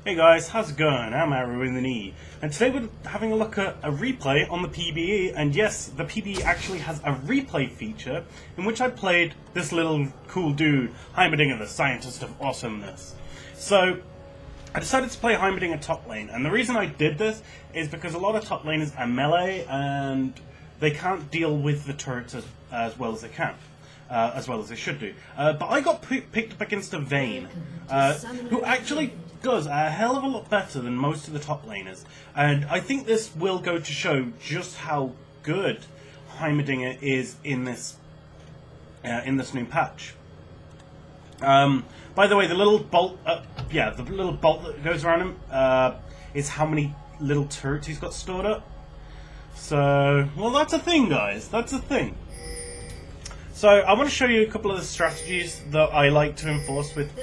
Hey guys, how's it going? I'm aarointheknee, and today we're having a look at a replay on the PBE, and yes, the PBE actually has a replay feature in which I played this little cool dude, Heimerdinger, the scientist of awesomeness. So, I decided to play Heimerdinger top lane, and the reason I did this is because a lot of top laners are melee, and they can't deal with the turrets as well as they can. As well as they should do. But I got picked up against a Vayne, who actually does a hell of a lot better than most of the top laners. And I think this will go to show just how good Heimerdinger is in this new patch. By the way, the little bolt, the little bolt that goes around him is how many little turrets he's got stored up. So, well, that's a thing, guys. That's a thing. So, I want to show you a couple of the strategies that I like to enforce with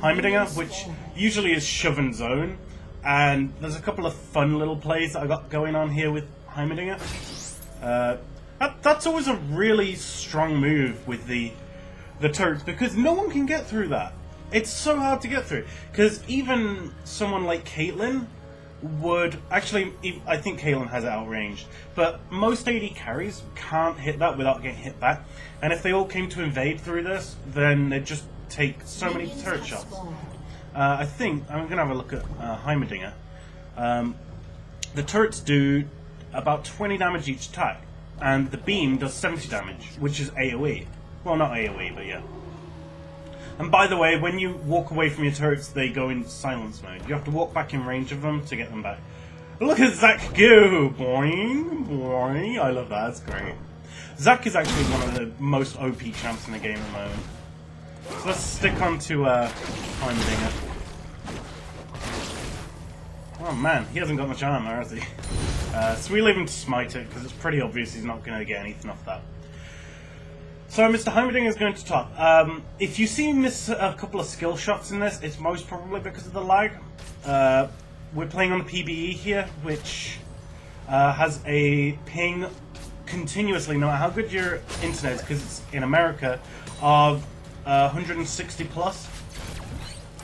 Heimerdinger, which usually is shove and zone. And there's a couple of fun little plays that I got going on here with Heimerdinger. That's always a really strong move with the turrets, because no one can get through that. It's so hard to get through. Because even someone like Caitlyn would actually, I think Caitlyn has it outranged, but most AD carries can't hit that without getting hit back, and if they all came to invade through this, then they'd just take so many turret shots. I think I'm going to have a look at Heimerdinger. The turrets do about 20 damage each attack, and the beam does 70 damage, which is AoE. Well, not AoE, but yeah. And by the way, when you walk away from your turrets, they go in silence mode. You have to walk back in range of them to get them back. Look at Zac go! Boing, boing. I love that, that's great. Zac is actually one of the most OP champs in the game at the moment. So let's stick on to Heimerdinger. Oh man, he hasn't got much armor, has he? So we leave him to smite it, because it's pretty obvious he's not going to get anything off that. So Mr. Heimerdinger is going to top. If you see him miss a couple of skill shots in this, it's most probably because of the lag. We're playing on the PBE here, which has a ping continuously, no matter how good your internet is, because it's in America, of 160 plus.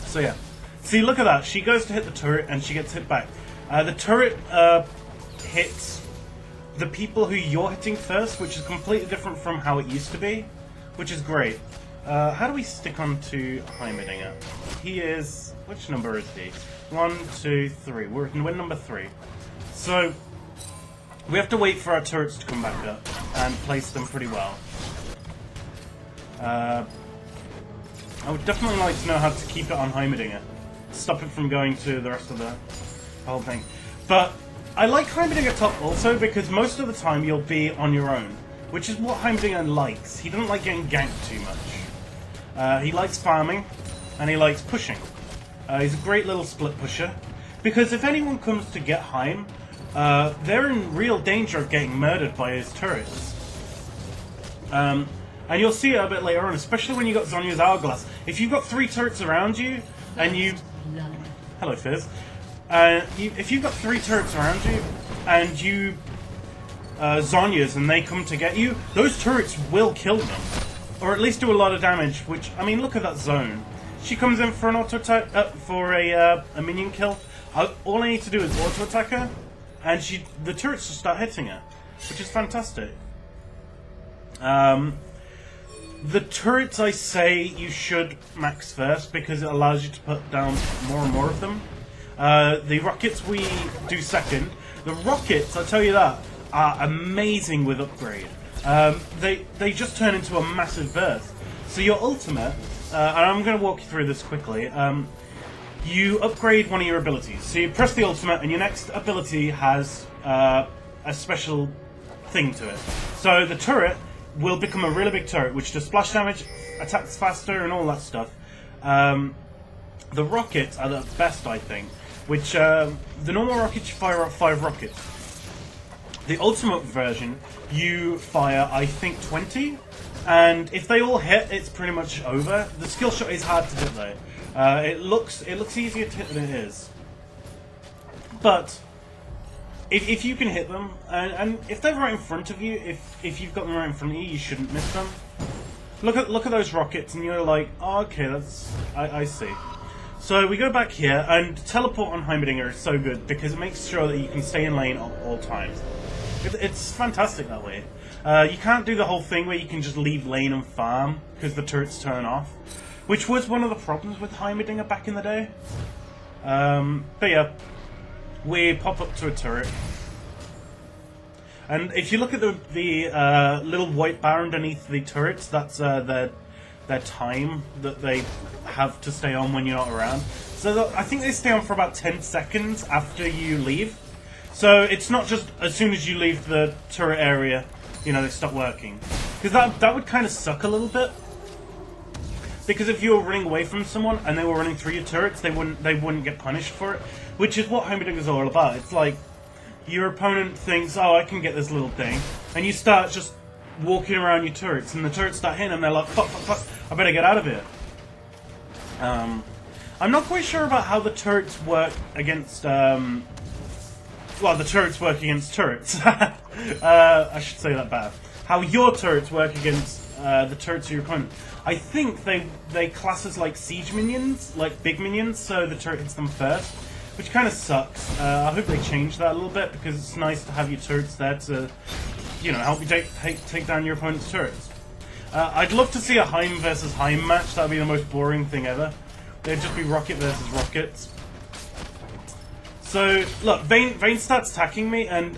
So yeah. See, look at that. She goes to hit the turret and she gets hit back. The turret hits the people who you're hitting first, which is completely different from how it used to be, which is great. How do we stick on to Heimerdinger? He is... which number is he? 1, 2, 3. We're number 3. So, we have to wait for our turrets to come back up and place them pretty well. I would definitely like to know how to keep it on Heimerdinger. Stop it from going to the rest of the whole thing. But I like Heimerdinger top also because most of the time you'll be on your own, which is what Heimerdinger likes. He doesn't like getting ganked too much. He likes farming, and he likes pushing. He's a great little split pusher, because if anyone comes to get Heim, they're in real danger of getting murdered by his turrets. And you'll see it a bit later on, especially when you got Zhonya's Hourglass. If you've got 3 turrets around you, and you... Hello, Fizz. If you've got 3 turrets around you, and you Zhonya's and they come to get you, those turrets will kill them. Or at least do a lot of damage, which, I mean, look at that zone. She comes in for an auto-attack, for a minion kill. All I need to do is auto-attack her, and the turrets just start hitting her, which is fantastic. The turrets, I say, you should max first, because it allows you to put down more and more of them. The rockets we do second. The rockets, I'll tell you that, are amazing with upgrade. They just turn into a massive burst. So your ultimate, and I'm going to walk you through this quickly, you upgrade one of your abilities. So you press the ultimate and your next ability has a special thing to it. So the turret will become a really big turret, which does splash damage, attacks faster and all that stuff. The rockets are the best, I think. Which, the normal rockets, you fire off 5 rockets. The ultimate version, you fire, I think, 20. And if they all hit, it's pretty much over. The skill shot is hard to hit, though. It looks easier to hit than it is. But, if you can hit them, and if they're right in front of you, if you've got them right in front of you, you shouldn't miss them. Look at those rockets, and you're like, oh, okay, I see. So we go back here, and teleport on Heimerdinger is so good because it makes sure that you can stay in lane at all times. It's fantastic that way. You can't do the whole thing where you can just leave lane and farm because the turrets turn off, which was one of the problems with Heimerdinger back in the day. But yeah, we pop up to a turret. And if you look at the little white bar underneath the turrets, that's their time that they have to stay on when you're not around. So I think they stay on for about 10 seconds after you leave. So it's not just as soon as you leave the turret area, you know, they stop working. Because that would kind of suck a little bit. Because if you were running away from someone and they were running through your turrets, they wouldn't get punished for it. Which is what Heimerdinger's all about. It's like your opponent thinks, oh, I can get this little thing, and you start just walking around your turrets, and the turrets start hitting, and they're like, fuck, fuck, fuck, I better get out of here. I'm not quite sure about how the turrets work against, well, the turrets work against turrets. I should say that better. How your turrets work against the turrets of your opponent. I think they class as like siege minions, like big minions, so the turret hits them first, which kind of sucks. I hope they change that a little bit, because it's nice to have your turrets there to, you know, help you take down your opponent's turrets. I'd love to see a Heim versus Heim match. That would be the most boring thing ever. They'd just be rocket versus rockets. So, look, Vayne starts attacking me, and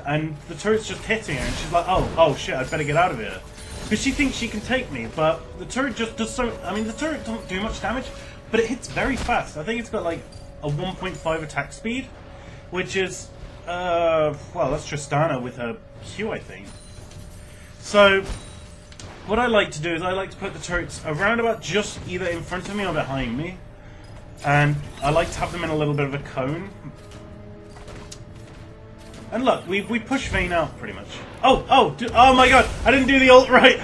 the turret's just hitting her, and she's like, oh shit, I'd better get out of here. Because she thinks she can take me, but the turret just does so... I mean, the turret doesn't do much damage, but it hits very fast. I think it's got, like, a 1.5 attack speed, which is, well, that's Tristana with her Q, I think. So, what I like to do is I like to put the turrets around about just either in front of me or behind me, and I like to have them in a little bit of a cone. And look, we push Vayne out pretty much. Oh my god, I didn't do the ult right!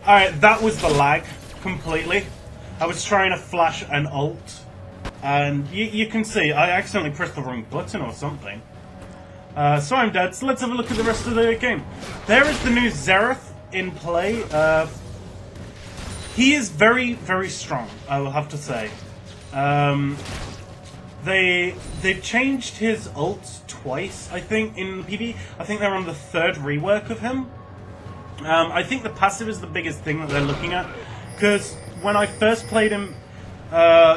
Alright, that was the lag, completely. I was trying to flash an ult, and you can see, I accidentally pressed the wrong button or something. So I'm dead, so let's have a look at the rest of the game. There is the new Xerath in play. He is very, very strong, I will have to say. They've changed his ults twice, I think, in PBE. I think they're on the third rework of him. I think the passive is the biggest thing that they're looking at, because when I first played him,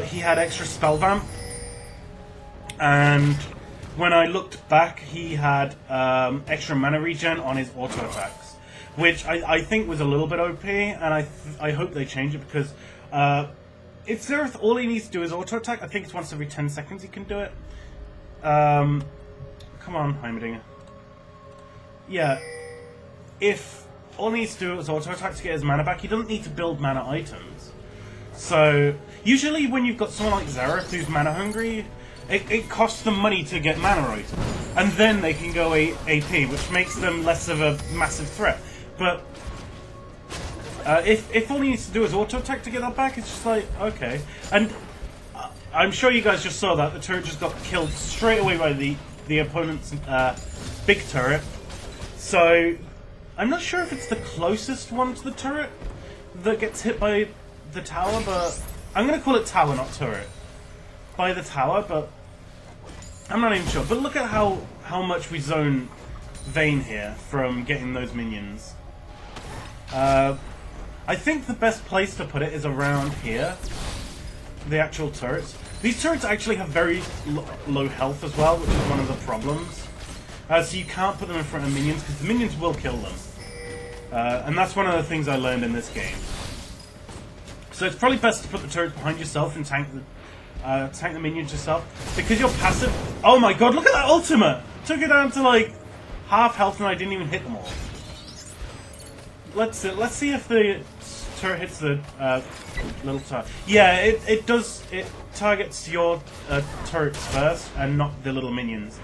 he had extra spell vamp, and when I looked back, he had extra mana regen on his auto attacks, which I think was a little bit OP, and I hope they change it, because if Xerath, all he needs to do is auto attack. I think it's once every 10 seconds he can do it. Come on, Heimerdinger. Yeah, if all he needs to do is auto attack to get his mana back, he doesn't need to build mana items. So usually when you've got someone like Xerath who's mana hungry, it costs them money to get mana items, and then they can go AP, which makes them less of a massive threat. But if all he needs to do is auto attack to get that back, it's just like, okay. And I'm sure you guys just saw that the turret just got killed straight away by the opponent's big turret. So I'm not sure if it's the closest one to the turret that gets hit by the tower, but I'm going to call it tower, not turret. By the tower, but I'm not even sure. But look at how much we zone Vayne here from getting those minions. I think the best place to put it is around here. The actual turrets. These turrets actually have very low health as well, which is one of the problems. So you can't put them in front of minions, because the minions will kill them. And that's one of the things I learned in this game. So it's probably best to put the turrets behind yourself and tank the minions yourself, because your passive... Oh my god, look at that ultimate! Took it down to like half health and I didn't even hit them all. Let's see if the turret hits the little tower. Yeah, it does. It targets your turrets first and not the little minions.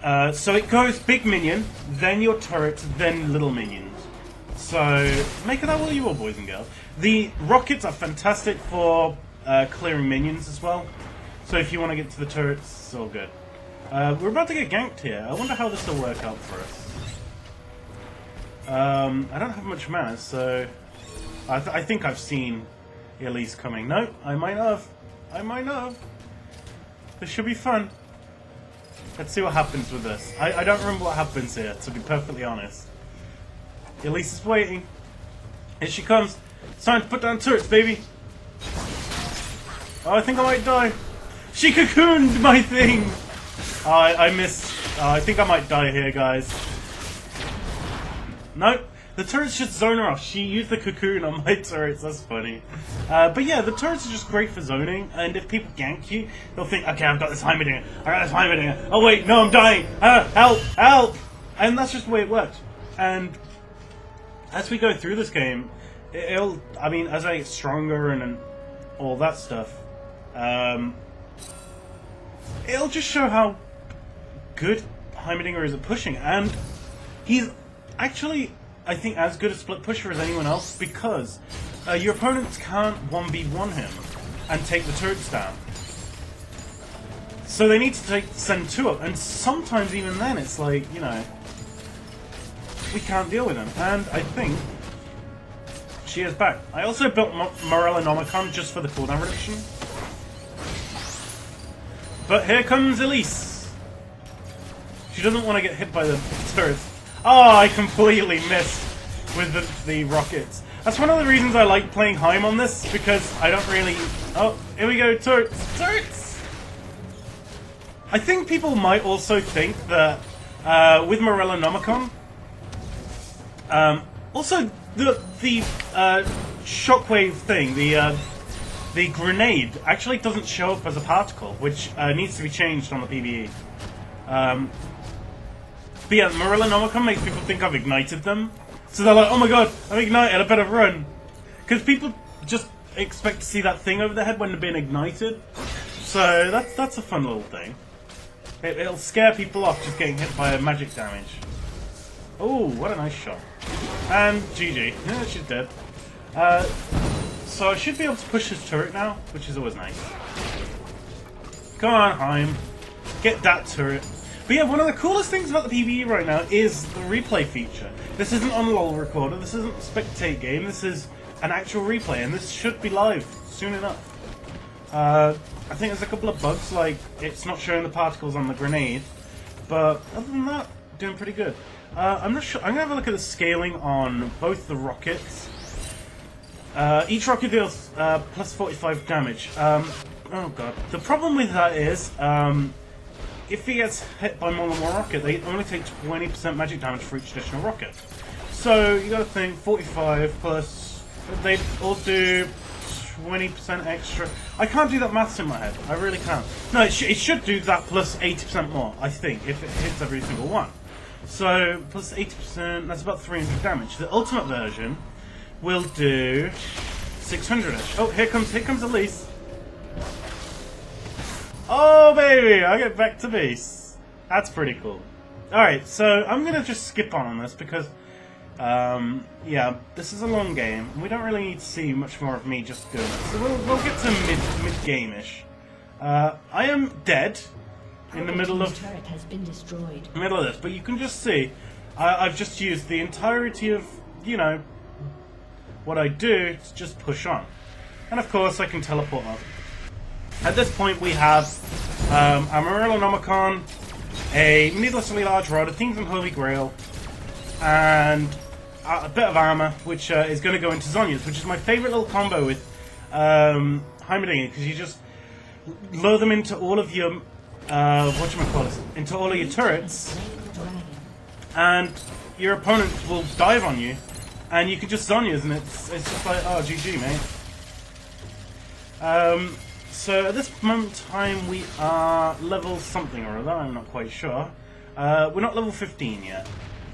So it goes big minion, then your turrets, then little minions. So make of that what you will, boys and girls. The rockets are fantastic for clearing minions as well. So if you want to get to the turrets, it's all good. We're about to get ganked here. I wonder how this will work out for us. I don't have much mana, so I think I've seen Elise coming. No, I might have. I might have. This should be fun. Let's see what happens with this. I don't remember what happens here, to be perfectly honest. Elise is waiting. Here she comes. It's time to put down turrets, baby. Oh, I think I might die. She cocooned my thing. Oh, I missed. Oh, I think I might die here, guys. Nope. The turrets just zone her off. She used the cocoon on my turrets. That's funny. But yeah, the turrets are just great for zoning. And if people gank you, they'll think, okay, I've got this Heimerdinger. I got this Heimerdinger. Oh wait, no, I'm dying. Help, help. And that's just the way it works. And as we go through this game, I mean, as I get stronger and all that stuff, it'll just show how good Heimerdinger is at pushing. And he's actually, I think, as good a split pusher as anyone else, because your opponents can't 1v1 him and take the turrets down. So they need to send two up, and sometimes even then it's like, you know, we can't deal with him. And I think she is back. I also built Morellonomicon just for the cooldown reduction. But here comes Elise. She doesn't want to get hit by the turrets. Oh, I completely missed with the rockets. That's one of the reasons I like playing Heim on this, because I don't really... Oh, here we go, turrets! Turrets! I think people might also think that with Morellonomicon, also the shockwave thing, the grenade actually doesn't show up as a particle, which needs to be changed on the PBE. But yeah, Morellonomicon makes people think I've ignited them. So they're like, oh my god, I'm ignited, I better run. Because people just expect to see that thing over their head when they're being ignited. So that's a fun little thing. It'll scare people off just getting hit by magic damage. Oh, what a nice shot. And GG. Yeah, she's dead. So I should be able to push this turret now, which is always nice. Come on, Heim. Get that turret. But yeah, one of the coolest things about the PBE right now is the replay feature. This isn't on LOL Recorder, this isn't a spectate game, this is an actual replay, and this should be live soon enough. I think there's a couple of bugs, like it's not showing the particles on the grenade, but other than that, doing pretty good. I'm not sure. I'm gonna have a look at the scaling on both the rockets. Each rocket deals plus 45 damage. Oh god. The problem with that is, if he gets hit by more than one rocket, they only take 20% magic damage for each additional rocket. So you gotta think 45 plus. They all do 20% extra. I can't do that maths in my head. I really can't. No, it should do that plus 80% more, I think, if it hits every single one. So, plus 80%, that's about 300 damage. The ultimate version will do 600-ish. Oh, here comes Elise. Oh, baby, I get back to base. That's pretty cool. Alright, so I'm going to just skip on this because, yeah, this is a long game. And we don't really need to see much more of me just doing it. So we'll get to mid-game-ish. I am dead. In the middle of turret has been destroyed. Middle of this, but you can just see I've just used the entirety of, you know, what I do to just push on, and of course I can teleport up. At this point we have a Morellonomicon, a needlessly large rod, a Things and Holy Grail, and a bit of armor, which is going to go into Zhonya's, which is my favorite little combo with Heimerdinger, because you just lure them into all of your into all of your turrets, and your opponent will dive on you, and you can just Zhonya's, and it's just like, oh, GG, mate. So at this moment in time we are level something or other, I'm not quite sure. We're not level 15 yet.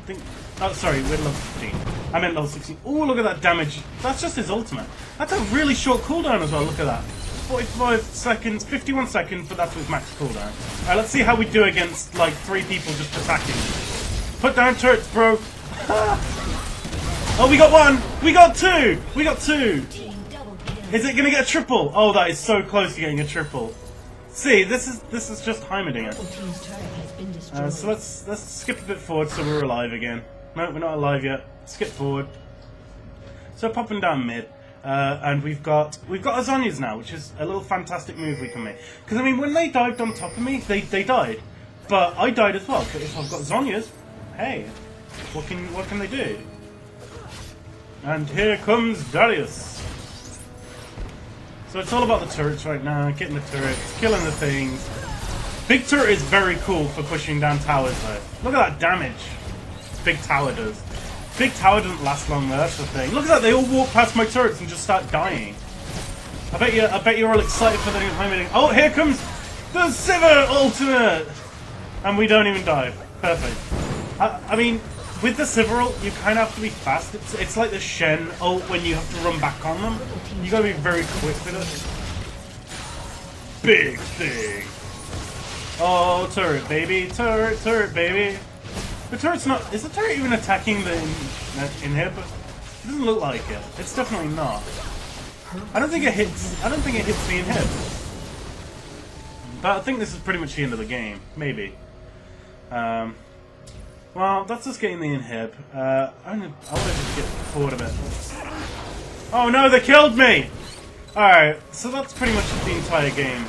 I think, oh sorry, we're level 15. I meant level 16. Oh, look at that damage. That's just his ultimate. That's a really short cooldown as well, look at that. 45 seconds, 51 seconds, but that's with max cooldown. Alright, let's see how we do against, like, 3 people just attacking. Put down turrets, bro! Oh, we got 1! We got 2! We got 2! Is it gonna get a triple? Oh, that is so close to getting a triple. See, this is just Heimerdinger. So let's skip a bit forward so we're alive again. No, we're not alive yet. Skip forward. So popping down mid, and we've got a Zhonya's now, which is a little fantastic move we can make. Because I mean, when they dived on top of me, they died, but I died as well. But if I've got Zhonya's, hey, what can they do? And here comes Darius. So it's all about the turrets right now, getting the turrets, killing the things. Big turret is very cool for pushing down towers though. Look at that damage big tower does. Big tower doesn't last long though, that's the thing. Look at that, they all walk past my turrets and just start dying. I bet you're all excited for the new Heimerdinger. Oh, here comes the Sivir ultimate! And we don't even die. Perfect. I mean, with the Sivir ult, you kind of have to be fast. It's like the Shen ult when you have to run back on them. You gotta be very quick with it. Big thing. Oh, turret, baby. Turret, baby. The turret's not... Is the turret even attacking the inhib? It doesn't look like it. It's definitely not. I don't think it hits the inhib. But I think this is pretty much the end of the game. Maybe. Well, that's just getting the inhib. I want to just get forward a bit. Oh no, they killed me! Alright, so that's pretty much the entire game.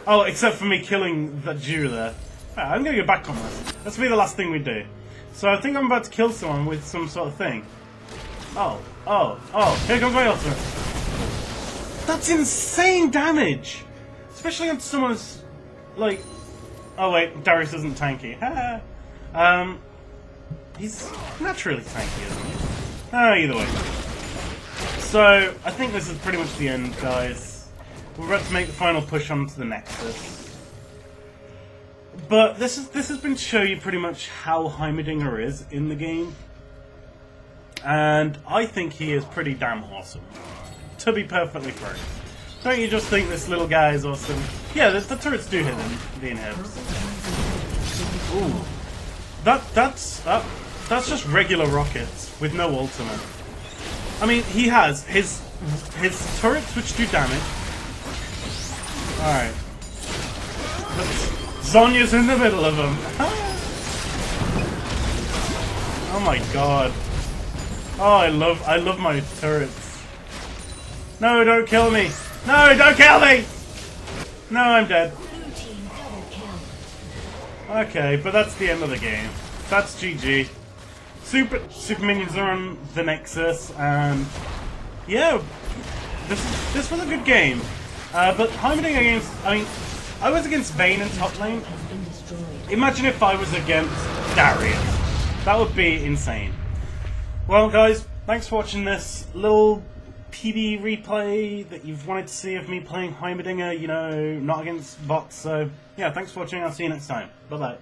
Oh, except for me killing that Jew there. Right, I'm gonna go back on this. This will be the last thing we do. So I think I'm about to kill someone with some sort of thing. Oh, here comes my ultimate. That's insane damage! Especially on someone who's, like... Oh wait, Darius isn't tanky. He's naturally tanky, isn't he? Either way. So, I think this is pretty much the end, guys. We're about to make the final push onto the Nexus. But this has been to show you pretty much how Heimerdinger is in the game. And I think he is pretty damn awesome. To be perfectly frank. Don't you just think this little guy is awesome? Yeah, the turrets do hit him, the inhibs. Ooh. That's just regular rockets with no ultimate. I mean, he has his turrets which do damage. Alright. But Zhonya's in the middle of them. Oh my god. Oh, I love my turrets. No, don't kill me. No, don't kill me! No, I'm dead. Okay, but that's the end of the game. That's GG. Super minions are on the Nexus, and yeah, this was a good game. But Heimerdinger against, I mean, I was against Vayne in top lane. Imagine if I was against Darius. That would be insane. Well, guys, thanks for watching this little PBE replay that you've wanted to see of me playing Heimerdinger, you know, not against bots. So yeah, thanks for watching. I'll see you next time. Bye bye.